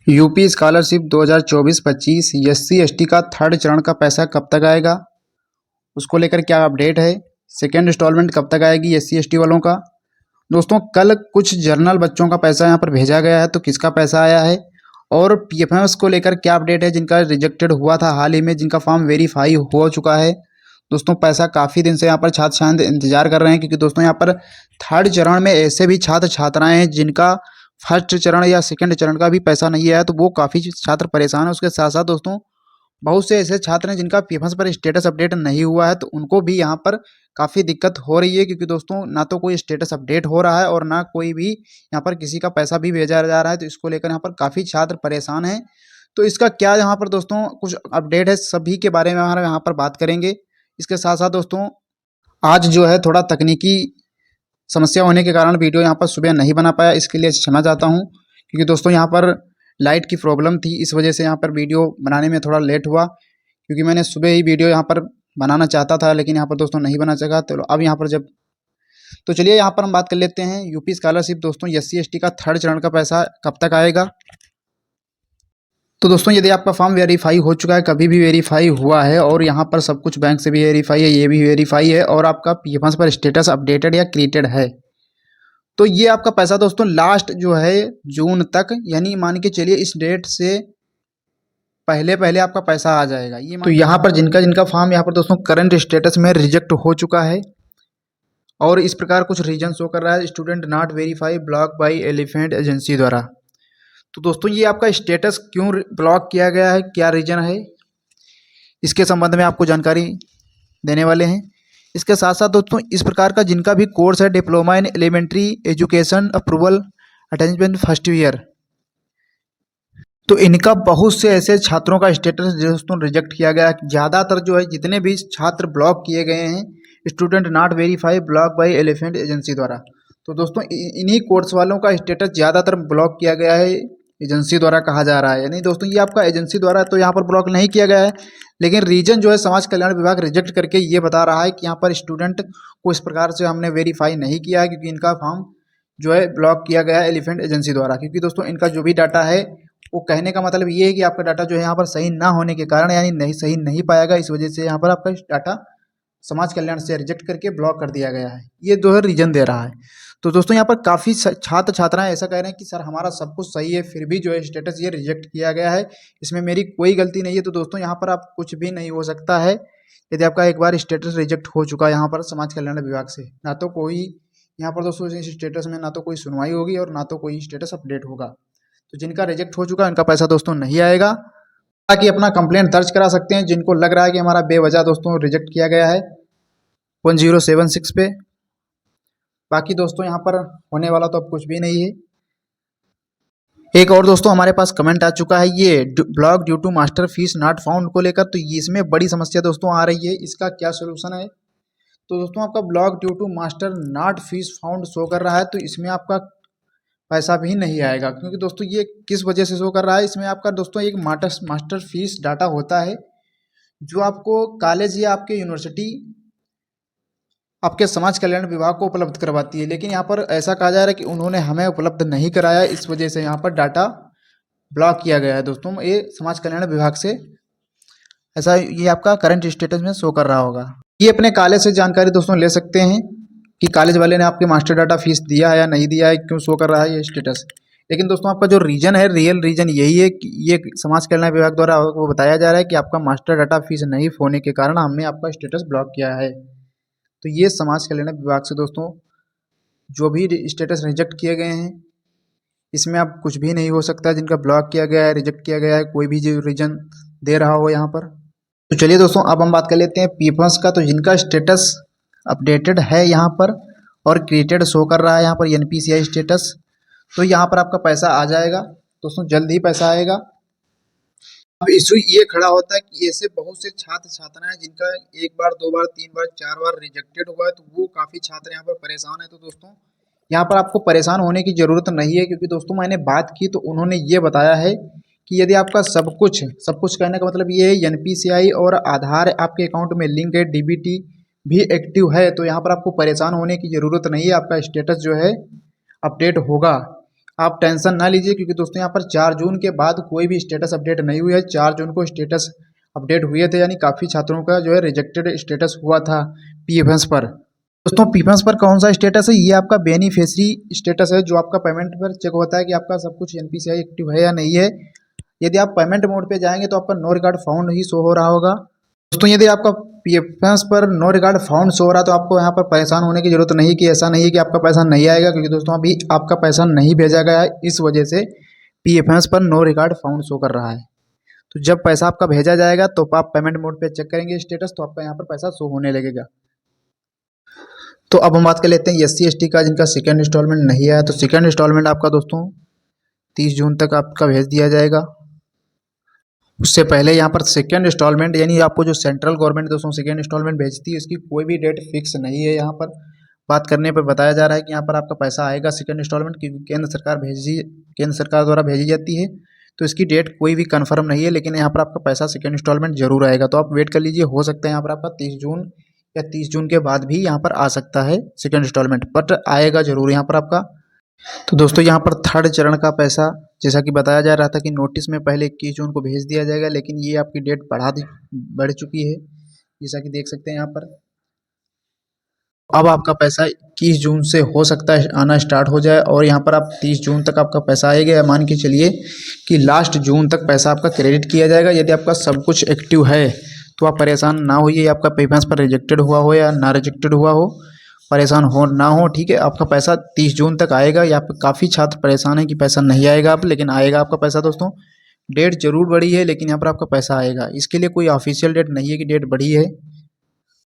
UP scholarship 2024-25 SC/ST का third चरण का पैसा कब तक आएगा, उसको लेकर क्या अपडेट है। सेकेंड इंस्टॉलमेंट कब तक आएगी SC/ST वालों का। दोस्तों कल कुछ जर्नल बच्चों का पैसा यहाँ पर भेजा गया है, तो किसका पैसा आया है और PFMS को लेकर क्या अपडेट है, जिनका रिजेक्टेड हुआ था हाल ही में, जिनका फॉर्म वेरीफाई हो चुका है। दोस्तों पैसा काफ़ी दिन से यहाँ पर छात्र छात्र इंतजार कर रहे हैं, क्योंकि दोस्तों यहाँ पर थर्ड चरण में ऐसे भी छात्र छात्राएं हैं जिनका फर्स्ट चरण या सेकंड चरण का भी पैसा नहीं आया, तो वो काफ़ी छात्र परेशान है। उसके साथ साथ दोस्तों बहुत से ऐसे छात्र हैं जिनका PFMS पर स्टेटस अपडेट नहीं हुआ है, तो उनको भी यहाँ पर काफ़ी दिक्कत हो रही है, क्योंकि दोस्तों ना तो कोई स्टेटस अपडेट हो रहा है और ना कोई भी यहाँ पर किसी का पैसा भी भेजा जा रहा है। तो इसको लेकर यहाँ पर काफ़ी छात्र परेशान हैं। तो इसका क्या यहाँ पर दोस्तों कुछ अपडेट है, सभी के बारे में हम यहाँ पर बात करेंगे। इसके साथ साथ दोस्तों आज जो है थोड़ा तकनीकी समस्या होने के कारण वीडियो यहाँ पर सुबह नहीं बना पाया, इसके लिए क्षमा चाहता हूँ, क्योंकि दोस्तों यहाँ पर लाइट की प्रॉब्लम थी, इस वजह से यहाँ पर वीडियो बनाने में थोड़ा लेट हुआ, क्योंकि मैंने सुबह ही वीडियो यहाँ पर बनाना चाहता था, लेकिन यहाँ पर दोस्तों नहीं बना सका। तो अब यहाँ पर तो चलिए यहाँ पर हम बात कर लेते हैं यूपी स्कॉलरशिप दोस्तों SC/ST का थर्ड चरण का पैसा कब तक आएगा। तो दोस्तों यदि आपका फॉर्म वेरीफाई हो चुका है, कभी भी वेरीफाई हुआ है और यहाँ पर सब कुछ बैंक से भी वेरीफाई है, ये भी वेरीफाई है, और आपका PFMS पर स्टेटस अपडेटेड या क्रिएटेड है, तो ये आपका पैसा दोस्तों लास्ट जो है जून तक, यानी मान के चलिए इस डेट से पहले पहले आपका पैसा आ जाएगा। ये तो यहाँ पर जिनका जिनका फॉर्म यहाँ पर दोस्तों करंट स्टेटस में रिजेक्ट हो चुका है और इस प्रकार कुछ रीजन शो कर रहा है, student not verify block bye elephant agency द्वारा। तो दोस्तों ये आपका स्टेटस क्यों ब्लॉक किया गया है, क्या रीजन है, इसके संबंध में आपको जानकारी देने वाले हैं। इसके साथ साथ दोस्तों इस प्रकार का जिनका भी कोर्स है diploma in elementary education approval attachment first year, तो इनका बहुत से ऐसे छात्रों का स्टेटस दोस्तों रिजेक्ट किया गया। ज़्यादातर जो है जितने भी छात्र ब्लॉक किए गए हैं student not verify block bye elephant agency द्वारा, तो दोस्तों इन्हीं कोर्स वालों का स्टेटस ज़्यादातर ब्लॉक किया गया है एजेंसी द्वारा, कहा जा रहा है। यानी दोस्तों ये आपका एजेंसी द्वारा तो यहाँ पर ब्लॉक नहीं किया गया है, लेकिन रीजन जो है समाज कल्याण विभाग रिजेक्ट करके ये बता रहा है कि यहाँ पर स्टूडेंट को इस प्रकार से हमने वेरीफाई नहीं किया है, क्योंकि इनका फॉर्म जो है ब्लॉक किया गया है एलिफेंट एजेंसी द्वारा। क्योंकि दोस्तों इनका जो भी डाटा है वो कहने का मतलब ये है कि आपका डाटा जो है यहाँ पर सही ना होने के कारण, यानी नहीं सही नहीं पाएगा, इस वजह से यहाँ पर आपका डाटा समाज कल्याण से रिजेक्ट करके ब्लॉक कर दिया गया है, ये जो है रीजन दे रहा है। तो दोस्तों यहाँ पर काफ़ी छात्र छात्राएं ऐसा कह रहे हैं कि सर हमारा सब कुछ सही है, फिर भी जो है स्टेटस ये रिजेक्ट किया गया है, इसमें मेरी कोई गलती नहीं है। तो दोस्तों यहाँ पर आप कुछ भी नहीं हो सकता है यदि आपका एक बार स्टेटस रिजेक्ट हो चुका है यहाँ पर समाज कल्याण विभाग से, ना तो कोई यहाँ पर दोस्तों इस स्टेटस में ना तो कोई सुनवाई होगी और ना तो कोई स्टेटस अपडेट होगा। तो जिनका रिजेक्ट हो चुका है उनका पैसा दोस्तों नहीं आएगा, ताकि अपना कंप्लेंट दर्ज करा सकते हैं जिनको लग रहा है कि हमारा बेवजह दोस्तों रिजेक्ट किया गया है 1076 पे। बाकी दोस्तों यहाँ पर होने वाला तो अब कुछ भी नहीं है। एक और दोस्तों हमारे पास कमेंट आ चुका है ये block due to master fees not found को लेकर, तो इसमें बड़ी समस्या दोस्तों आ रही है, इसका क्या सोल्यूशन है। तो दोस्तों आपका block due to master not fees found show कर रहा है, तो इसमें आपका पैसा भी नहीं आएगा, क्योंकि दोस्तों ये किस वजह से शो कर रहा है, इसमें आपका दोस्तों एक मास्टर फीस डाटा होता है जो आपको कॉलेज या आपके यूनिवर्सिटी आपके समाज कल्याण विभाग को उपलब्ध करवाती है, लेकिन यहाँ पर ऐसा कहा जा रहा है कि उन्होंने हमें उपलब्ध नहीं कराया, इस वजह से यहाँ पर डाटा ब्लॉक किया गया है। दोस्तों ये समाज कल्याण विभाग से ऐसा ये आपका करंट स्टेटस में शो कर रहा होगा। ये अपने कॉलेज से जानकारी दोस्तों ले सकते हैं कि कॉलेज वाले ने आपके मास्टर डाटा फीस दिया है या नहीं दिया है, क्यों शो कर रहा है ये स्टेटस। लेकिन दोस्तों आपका जो रीजन है, रियल रीजन यही है कि ये समाज कल्याण विभाग द्वारा वो बताया जा रहा है कि आपका मास्टर डाटा फीस नहीं होने के कारण हमने आपका स्टेटस ब्लॉक किया है। तो ये समाज कल्याण विभाग से दोस्तों जो भी स्टेटस रिजेक्ट किए गए हैं इसमें अब कुछ भी नहीं हो सकता, जिनका ब्लॉक किया गया है, रिजेक्ट किया गया है, कोई भी जो रीजन दे रहा हो यहाँ पर। तो चलिए दोस्तों अब हम बात कर लेते हैं PFMS का। तो जिनका स्टेटस अपडेटेड है यहाँ पर और क्रिएटेड शो कर रहा है यहाँ पर NPCI स्टेटस, तो यहाँ पर आपका पैसा आ जाएगा दोस्तों, जल्द ही पैसा आएगा। अब इशू ये खड़ा होता है कि ऐसे बहुत से छात्र छात्राएं जिनका एक बार, दो बार, तीन बार, चार बार रिजेक्टेड हुआ है, तो वो काफ़ी छात्र यहाँ पर परेशान है। तो दोस्तों यहाँ पर आपको परेशान होने की ज़रूरत नहीं है, क्योंकि दोस्तों मैंने बात की तो उन्होंने ये बताया है कि यदि आपका सब कुछ कहने का मतलब ये है NPCI और आधार आपके अकाउंट में लिंक है, DBT भी एक्टिव है, तो यहाँ पर आपको परेशान होने की ज़रूरत नहीं है, आपका स्टेटस जो है अपडेट होगा। आप टेंशन ना लीजिए, क्योंकि दोस्तों यहाँ पर 4 जून के बाद कोई भी स्टेटस अपडेट नहीं हुआ है। 4 जून को स्टेटस अपडेट हुए थे, यानी काफ़ी छात्रों का जो है रिजेक्टेड स्टेटस हुआ था पीएफएस पर। दोस्तों पीएफएस पर कौन सा स्टेटस है, ये आपका बेनिफिशियरी स्टेटस है, जो आपका पेमेंट पर चेक होता है कि आपका सब कुछ एनपीसीआई एक्टिव है या नहीं है। यदि आप पेमेंट मोड पे जाएंगे तो आपका नो रिगार्ड फाउंड ही शो हो रहा होगा। दोस्तों यदि आपका पीएफएस पर नो रिगार्ड फाउंड शो हो रहा है तो आपको यहाँ पर परेशान होने की जरूरत नहीं, कि ऐसा नहीं है कि आपका पैसा नहीं आएगा, क्योंकि दोस्तों अभी आपका पैसा नहीं भेजा गया है, इस वजह से पीएफएस पर नो रिगार्ड फाउंड शो कर रहा है। तो जब पैसा आपका भेजा जाएगा तो आप पेमेंट मोड पे चेक करेंगे स्टेटस, तो आपका यहाँ पर पैसा शो होने लगेगा। तो अब हम बात कर लेते हैं एससी एसटी का, जिनका सेकेंड इंस्टॉलमेंट नहीं आया। तो सेकेंड इंस्टॉलमेंट आपका दोस्तों 30 जून तक आपका भेज दिया जाएगा। उससे पहले यहाँ पर सेकेंड इंस्टॉलमेंट, यानी आपको जो सेंट्रल गवर्नमेंट दोस्तों सेकेंड इंस्टॉलमेंट भेजती है, इसकी कोई भी डेट फिक्स नहीं है। यहाँ पर बात करने पर बताया जा रहा है कि यहाँ पर आपका पैसा आएगा सेकेंड इंस्टॉलमेंट, क्योंकि केंद्र सरकार द्वारा भेजी जाती है, तो इसकी डेट कोई भी कंफर्म नहीं है। लेकिन यहाँ पर आपका पैसा सेकेंड इंस्टॉलमेंट जरूर आएगा, तो आप वेट कर लीजिए। हो सकता है यहाँ पर आपका 30 जून या 30 जून के बाद भी यहाँ पर आ सकता है सेकेंड इंस्टॉलमेंट, बट आएगा जरूर यहाँ पर आपका। तो दोस्तों यहाँ पर थर्ड चरण का पैसा, जैसा कि बताया जा रहा था कि नोटिस में पहले 21 जून को भेज दिया जाएगा, लेकिन ये आपकी डेट बढ़ चुकी है, जैसा कि देख सकते हैं यहाँ पर। अब आपका पैसा 21 जून से हो सकता है आना स्टार्ट हो जाए, और यहाँ पर आप 30 जून तक आपका पैसा आएगा, या मान के चलिए कि लास्ट जून तक पैसा आपका क्रेडिट किया जाएगा। यदि आपका सब कुछ एक्टिव है तो आप परेशान ना होइए, आपका पेमेंट्स पर रिजेक्टेड हुआ हो या ना रिजेक्टेड हुआ हो, परेशान हो ना हो, ठीक है। आपका पैसा 30 जून तक आएगा। यहाँ पे काफ़ी छात्र परेशान है कि पैसा नहीं आएगा आप, लेकिन आएगा आपका पैसा दोस्तों। डेट जरूर बढ़ी है, लेकिन यहाँ पर आपका पैसा आएगा। इसके लिए कोई ऑफिशियल डेट नहीं है कि डेट बढ़ी है,